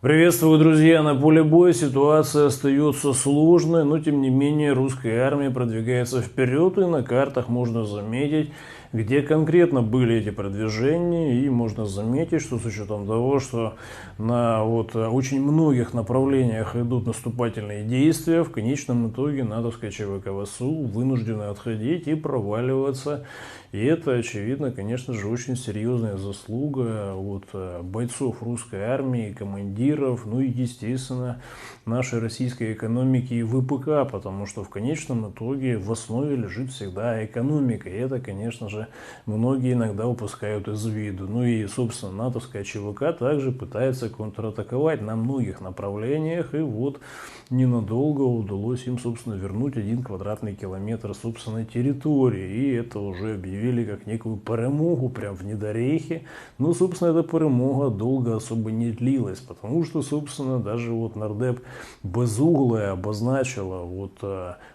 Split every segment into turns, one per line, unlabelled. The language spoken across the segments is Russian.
Приветствую, друзья! На поле боя ситуация остается сложной, но тем не менее русская армия продвигается вперед, и на картах можно заметить, где конкретно были эти продвижения, и можно заметить, что с учетом того, что на очень многих направлениях идут наступательные действия, в конечном итоге натовская ЧВК ВСУ вынуждена отходить и проваливаться. И это, очевидно, конечно же, очень серьезная заслуга от бойцов русской армии, командиров, ну и, естественно, нашей российской экономики и ВПК, потому что в конечном итоге в основе лежит всегда экономика. И это, конечно же, многие иногда упускают из виду. Ну и, собственно, натовская ЧВК также пытается контратаковать на многих направлениях, и вот ненадолго удалось им, собственно, вернуть 1 квадратный километр собственной территории. И это уже объявили как некую перемогу прям в недорейхе. Но, собственно, эта перемога долго особо не длилась, потому что, собственно, даже нардеп Безуглая обозначила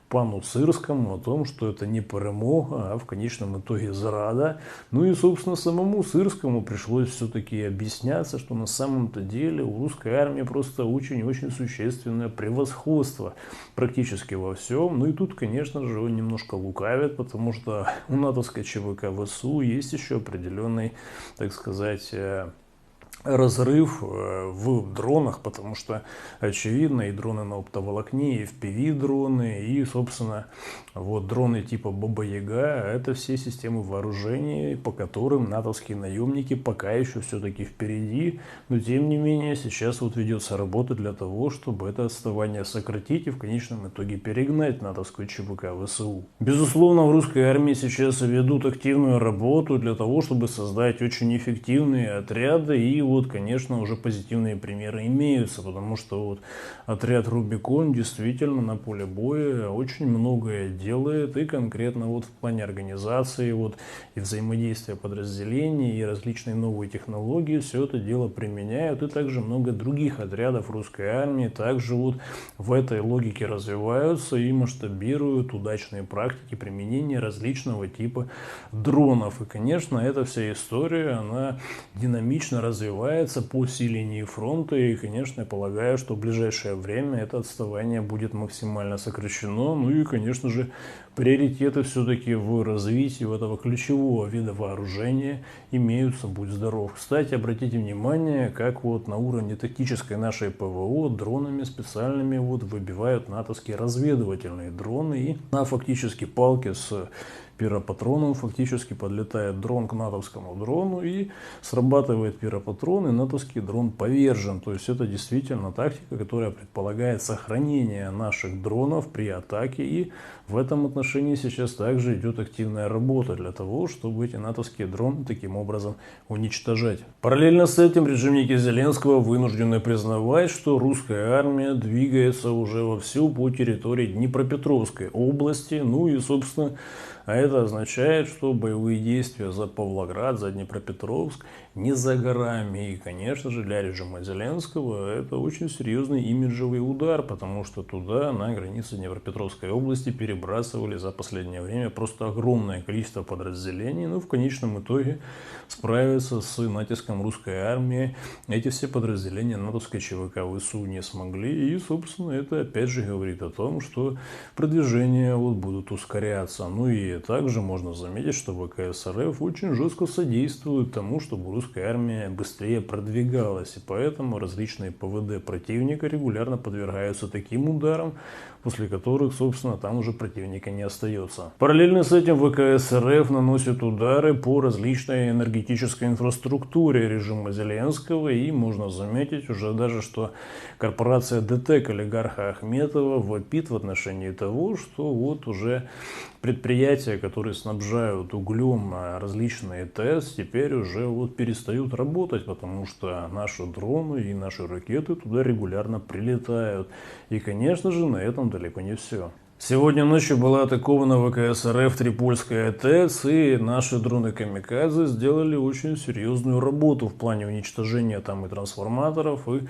пану Сырскому о том, что это не перемога, а в конечном итоге зрада. Ну и, собственно, самому Сырскому пришлось все-таки объясняться, что на самом-то деле у русской армии просто очень-очень существенное превосходство практически во всем. Ну и тут, конечно же, он немножко лукавит, потому что у натовской ЧВК ВСУ есть еще определенный, так сказать, разрыв в дронах, потому что, очевидно, и дроны на оптоволокне, и FPV-дроны, и, собственно, дроны типа Баба-Яга – это все системы вооружений, по которым натовские наемники пока еще все-таки впереди, но, тем не менее, сейчас ведется работа для того, чтобы это отставание сократить и в конечном итоге перегнать натовскую ЧВК ВСУ. Безусловно, в русской армии сейчас ведут активную работу для того, чтобы создать очень эффективные отряды, и конечно, уже позитивные примеры имеются, потому что отряд Рубикон действительно на поле боя очень многое делает, и конкретно в плане организации, и взаимодействия подразделений, и различные новые технологии, все это дело применяют, и также много других отрядов русской армии также в этой логике развиваются и масштабируют удачные практики применения различного типа дронов. И, конечно, эта вся история, она динамично развивается по всей линии фронта, и, конечно, я полагаю, что в ближайшее время это отставание будет максимально сокращено. Ну и, конечно же, приоритеты все-таки в развитии этого ключевого вида вооружения имеются, будь здоров. Кстати, обратите внимание, как на уровне тактической нашей ПВО дронами специальными выбивают натовские разведывательные дроны, и на фактически палке с пиропатроном фактически подлетает дрон к натовскому дрону, и срабатывает пиропатрон, и натовский дрон повержен. То есть это действительно тактика, которая предполагает сохранение наших дронов при атаке, и в этом отношении сейчас также идет активная работа для того, чтобы эти натовские дроны таким образом уничтожать. Параллельно с этим режимники Зеленского вынуждены признавать, что русская армия двигается уже вовсю по территории Днепропетровской области, ну и, собственно, а это означает, что боевые действия за Павлоград, за Днепропетровск не за горами. И, конечно же, для режима Зеленского это очень серьезный имиджевый удар, потому что туда, на границе Днепропетровской области, перебрасывали за последнее время просто огромное количество подразделений. Но в конечном итоге справиться с натиском русской армии эти все подразделения натовской ЧВК ВСУ не смогли. И, собственно, это опять же говорит о том, что продвижения будут ускоряться. Ну и также можно заметить, что ВКС РФ очень жестко содействует тому, чтобы русская армия быстрее продвигалась. И поэтому различные ПВД противника регулярно подвергаются таким ударам, после которых, собственно, там уже противника не остается. Параллельно с этим ВКС РФ наносит удары по различной энергетической инфраструктуре режима Зеленского, и можно заметить уже даже, что корпорация ДТЭК олигарха Ахметова вопит в отношении того, что уже предприятия, которые снабжают углем различные ТЭС, теперь уже перестают работать, потому что наши дроны и наши ракеты туда регулярно прилетают. И, конечно же, на этом далеко не все. Сегодня ночью была атакована ВКС РФ Трипольская ТЭЦ, и наши дроны-камикадзе сделали очень серьезную работу в плане уничтожения там и трансформаторов, и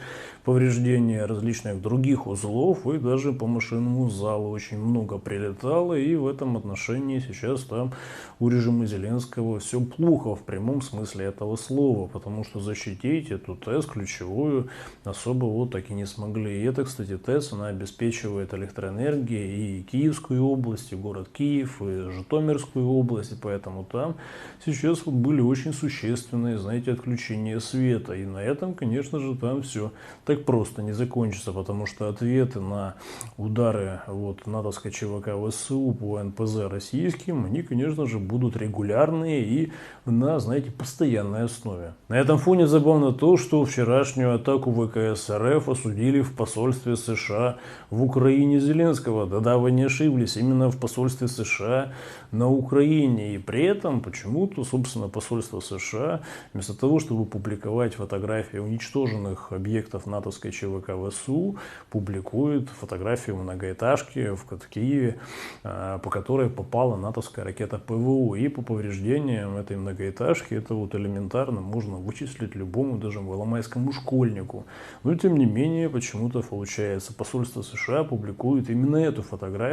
повреждения различных других узлов, и даже по машинному залу очень много прилетало, и в этом отношении сейчас там у режима Зеленского все плохо в прямом смысле этого слова, потому что защитить эту ТЭЦ ключевую особо вот так и не смогли. И это, кстати, ТЭЦ, она обеспечивает электроэнергией и Киевскую область, и город Киев, и Житомирскую область, и поэтому там сейчас вот были очень существенные, знаете, отключения света. И на этом, конечно же, там все так просто не закончится, потому что ответы на удары вот натовской ЧВК ВСУ по НПЗ российским, они, конечно же, будут регулярные и на, знаете, постоянной основе. На этом фоне забавно то, что вчерашнюю атаку ВКС РФ осудили в посольстве США в Украине Зеленского. Да-да, вы не ошиблись, именно в посольстве США на Украине. И при этом почему-то, собственно, посольство США, вместо того, чтобы публиковать фотографии уничтоженных объектов натовской ЧВК ВСУ, публикует фотографию многоэтажки в Киеве, по которой попала натовская ракета ПВО. И по повреждениям этой многоэтажки это вот элементарно можно вычислить любому, даже маломайскому школьнику. Но тем не менее, почему-то получается, посольство США публикует именно эту фотографию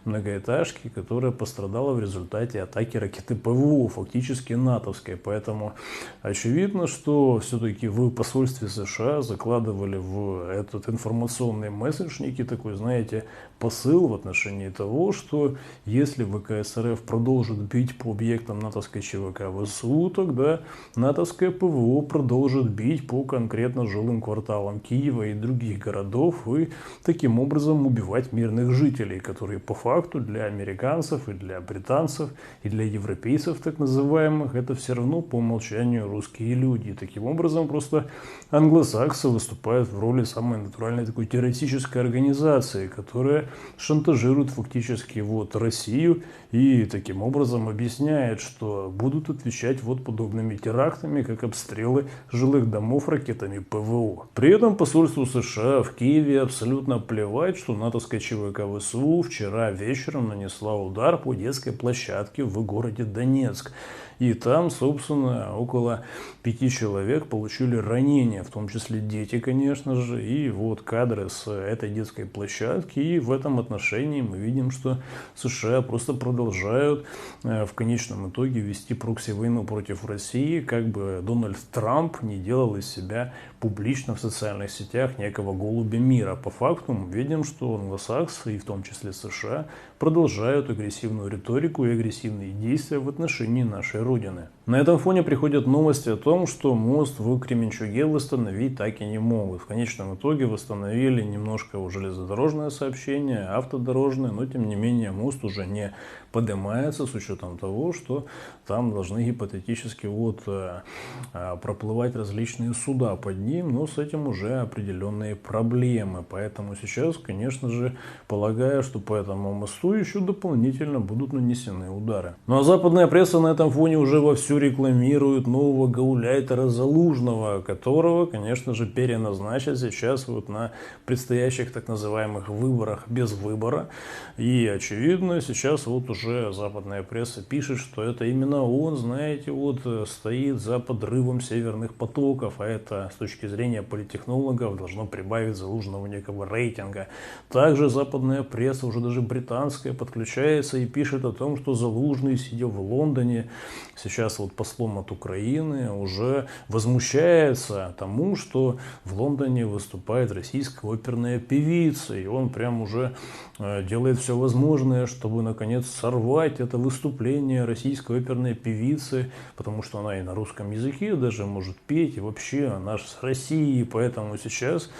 многоэтажки, которая пострадала в результате атаки ракеты ПВО, фактически натовской. Поэтому очевидно, что все-таки в посольстве США закладывали в этот информационный месседж некий такой, знаете, посыл в отношении того, что если ВКС РФ продолжит бить по объектам натовской ЧВК ВСУ, тогда натовское ПВО продолжит бить по конкретно жилым кварталам Киева и других городов и таким образом убивать мирных жителей, которые по факту для американцев и для британцев и для европейцев так называемых это все равно по умолчанию русские люди. И таким образом просто англосаксы выступают в роли самой натуральной такой террористической организации, которая шантажирует фактически вот Россию и таким образом объясняет, что будут отвечать вот подобными терактами, как обстрелы жилых домов ракетами ПВО. При этом посольству США в Киеве абсолютно плевать, что натовская ЧВК ВСУ вчера вечером нанесла удар по детской площадке в городе Донецк. И там, собственно, около 5 человек получили ранения, в том числе дети, конечно же. И вот кадры с этой детской площадки. И в этом отношении мы видим, что США просто продолжают в конечном итоге вести прокси-войну против России, как бы Дональд Трамп не делал из себя публично в социальных сетях некого голубя мира. По факту мы видим, что англосаксы, и в том числе США, продолжают агрессивную риторику и агрессивные действия в отношении нашей Родины. На этом фоне приходят новости о том, что мост в Кременчуге восстановить так и не могут. В конечном итоге восстановили немножко железнодорожное сообщение, автодорожное, но тем не менее мост уже не поднимается с учетом того, что там должны гипотетически вот проплывать различные суда под ним, но с этим уже определенные проблемы. Поэтому сейчас, конечно же, полагаю, что по этому мосту еще дополнительно будут нанесены удары. Ну а западная пресса на этом фоне уже вовсю рекламирует нового гауляйтера Залужного, которого, конечно же, переназначат сейчас вот на предстоящих так называемых выборах без выбора. И очевидно, сейчас вот уже западная пресса пишет, что это именно он, знаете, вот стоит за подрывом северных потоков, а это с точки зрения политтехнологов должно прибавить Залужного некого рейтинга. Также западная пресса, уже даже британская, подключается и пишет о том, что Залужный, сидя в Лондоне, сейчас вот послом от Украины, уже возмущается тому, что в Лондоне выступает российская оперная певица, и он прям уже делает все возможное, чтобы наконец сорвать это выступление российской оперной певицы, потому что она и на русском языке даже может петь, и вообще она же с России, поэтому сейчас,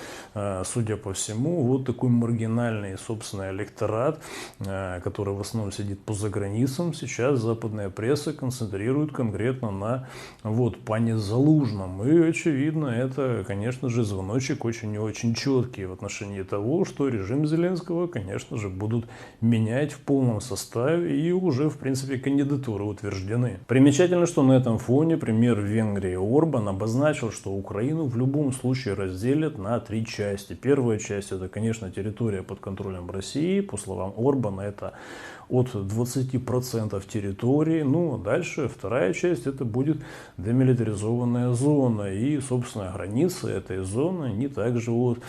судя по всему, вот такой маргинальный, собственно, электорат, который в основном сидит по заграницам, сейчас западная пресса концентрирует конкретно конкретно на вот пане Залужном. И, очевидно, это, конечно же, звоночек очень и очень четкий в отношении того, что режим Зеленского, конечно же, будут менять в полном составе, и уже, в принципе, кандидатуры утверждены. Примечательно, что на этом фоне премьер Венгрии Орбан обозначил, что Украину в любом случае разделят на 3 части. Первая часть — это, конечно, территория под контролем России. По словам Орбана, это от 20% территории. Ну, а дальше вторая часть — это будет демилитаризованная зона. И, собственно, границы этой зоны, они также вот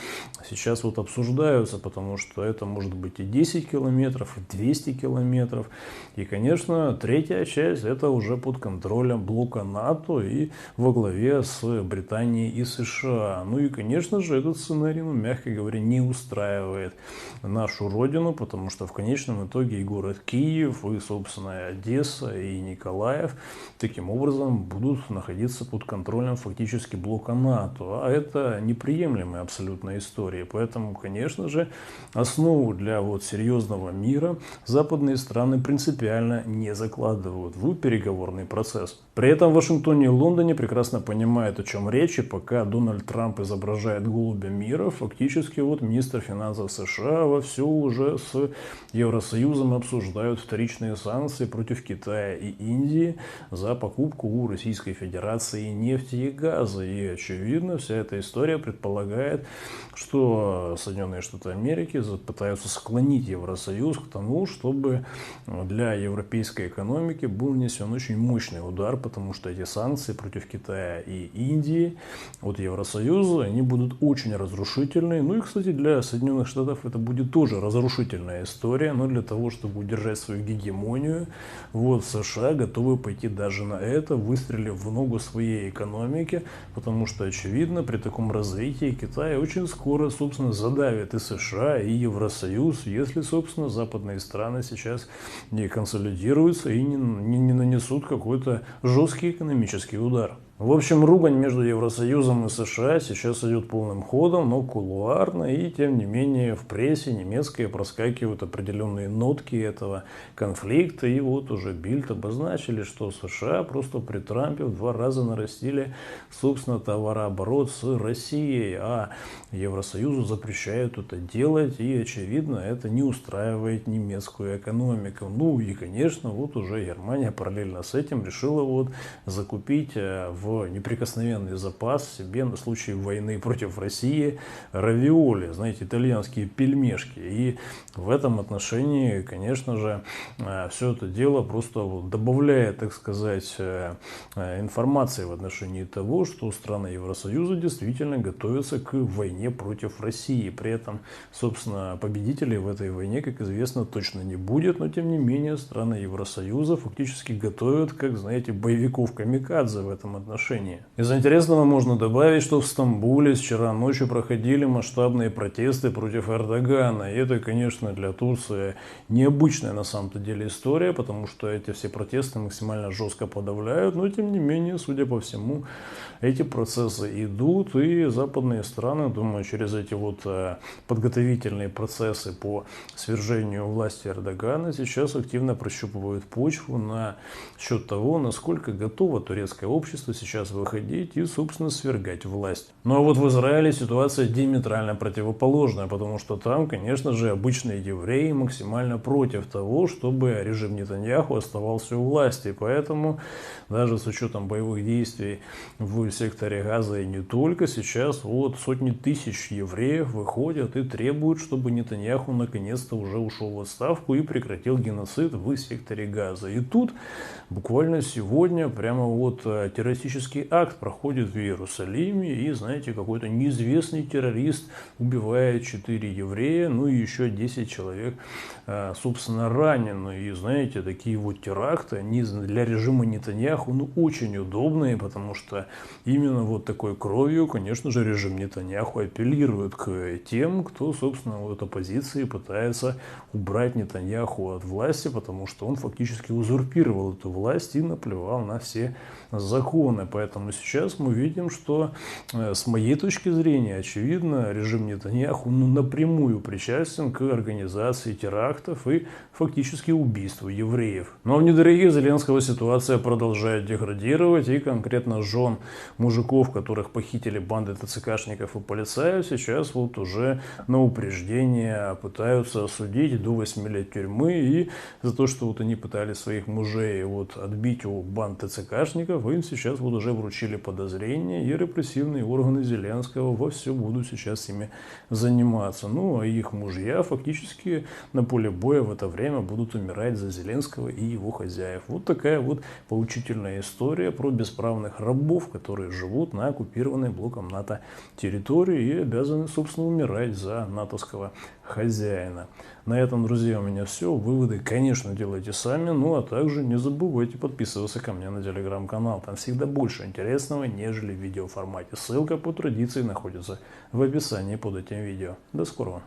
сейчас вот обсуждаются, потому что это может быть и 10 километров, и 200 километров. И, конечно, третья часть — это уже под контролем блока НАТО и во главе с Британией и США. Ну и, конечно же, этот сценарий, ну, мягко говоря, не устраивает нашу родину, потому что в конечном итоге и город Киев, и, собственно, Одесса, и Николаев таким образом будут находиться под контролем фактически блока НАТО. А это неприемлемая абсолютно история. Поэтому, конечно же, основу для вот серьезного мира западные страны принципиально не закладывают в переговорный процесс. При этом в Вашингтоне и Лондоне прекрасно понимают, о чем речь, и пока Дональд Трамп изображает голубя мира, фактически вот министр финансов США вовсю уже с Евросоюзом обсуждают вторичные санкции против Китая и Индии за покупку у Российской Федерации нефти и газа. И, очевидно, вся эта история предполагает, что Соединенные Штаты Америки пытаются склонить Евросоюз к тому, чтобы для европейской экономики был нанесен очень мощный удар, потому что эти санкции против Китая и Индии от Евросоюза, они будут очень разрушительные. Ну и, кстати, для Соединенных Штатов это будет тоже разрушительная история, но для того, чтобы удержать свою гегемонию, вот США готовы пойти даже на это, выстрелив в ногу своей экономике, потому что, очевидно, при таком развитии Китай очень скоро, собственно, задавит и США, и Евросоюз, если, собственно, западные страны сейчас не консолидируются и не нанесут какой-то жесткий экономический удар. В общем, ругань между Евросоюзом и США сейчас идет полным ходом, но кулуарно, и тем не менее в прессе немецкой проскакивают определенные нотки этого конфликта, и вот уже Бильд обозначили, что США просто при Трампе в 2 раза нарастили, собственно, товарооборот с Россией, а Евросоюзу запрещают это делать, и, очевидно, это не устраивает немецкую экономику. Ну и, конечно, вот уже Германия параллельно с этим решила вот закупить в неприкосновенный запас себе на случай войны против России равиоли, знаете, итальянские пельмешки. И в этом отношении, конечно же, все это дело просто добавляет, так сказать, информации в отношении того, что страны Евросоюза действительно готовятся к войне против России. При этом, собственно, победителей в этой войне, как известно, точно не будет, но тем не менее страны Евросоюза фактически готовят, как, знаете, боевиков камикадзе в этом отношении. Из интересного можно добавить, что в Стамбуле вчера ночью проходили масштабные протесты против Эрдогана. И это, конечно, для Турции необычная на самом-то деле история, потому что эти все протесты максимально жестко подавляют. Но, тем не менее, судя по всему, эти процессы идут, и западные страны, думаю, через эти вот подготовительные процессы по свержению власти Эрдогана сейчас активно прощупывают почву на счет того, насколько готово турецкое общество сейчас выходить и, собственно, свергать власть. Ну а вот в Израиле ситуация диаметрально противоположная, потому что там, конечно же, обычные евреи максимально против того, чтобы режим Нетаньяху оставался у власти. Поэтому даже с учетом боевых действий в секторе Газа и не только, сейчас вот сотни тысяч евреев выходят и требуют, чтобы Нетаньяху наконец-то уже ушел в отставку и прекратил геноцид в секторе Газа. И тут буквально сегодня прямо вот террористический акт проходит в Иерусалиме, и, знаете, какой-то неизвестный террорист убивает 4 еврея, ну и еще 10 человек, собственно, ранены. И, знаете, такие вот теракты, они для режима Нетаньяху, ну, очень удобные, потому что именно вот такой кровью, конечно же, режим Нетаньяху апеллирует к тем, кто, собственно, вот оппозиции пытается убрать Нетаньяху от власти, потому что он фактически узурпировал эту власть и наплевал на все законы. определенная. Поэтому сейчас мы видим, что с моей точки зрения, очевидно, режим Нетаньяху напрямую причастен к организации терактов и фактически убийству евреев. Но в недорогих Зеленского ситуация продолжает деградировать, и конкретно жен мужиков, которых похитили банды ТЦКшников и полицаев, сейчас вот уже на упреждение пытаются осудить до 8 лет тюрьмы, и за то, что вот они пытались своих мужей вот отбить у банд ТЦКшников, им сейчас вот уже вручили подозрения, и репрессивные органы Зеленского вовсю будут сейчас ими заниматься. Ну, а их мужья фактически на поле боя в это время будут умирать за Зеленского и его хозяев. Вот такая вот поучительная история про бесправных рабов, которые живут на оккупированной блоком НАТО территории и обязаны, собственно, умирать за натовского хозяина. На этом, друзья, у меня все. Выводы, конечно, делайте сами, ну а также не забывайте подписываться ко мне на телеграм-канал. Там всегда больше интересного, нежели в видеоформате. Ссылка по традиции находится в описании под этим видео. До скорого.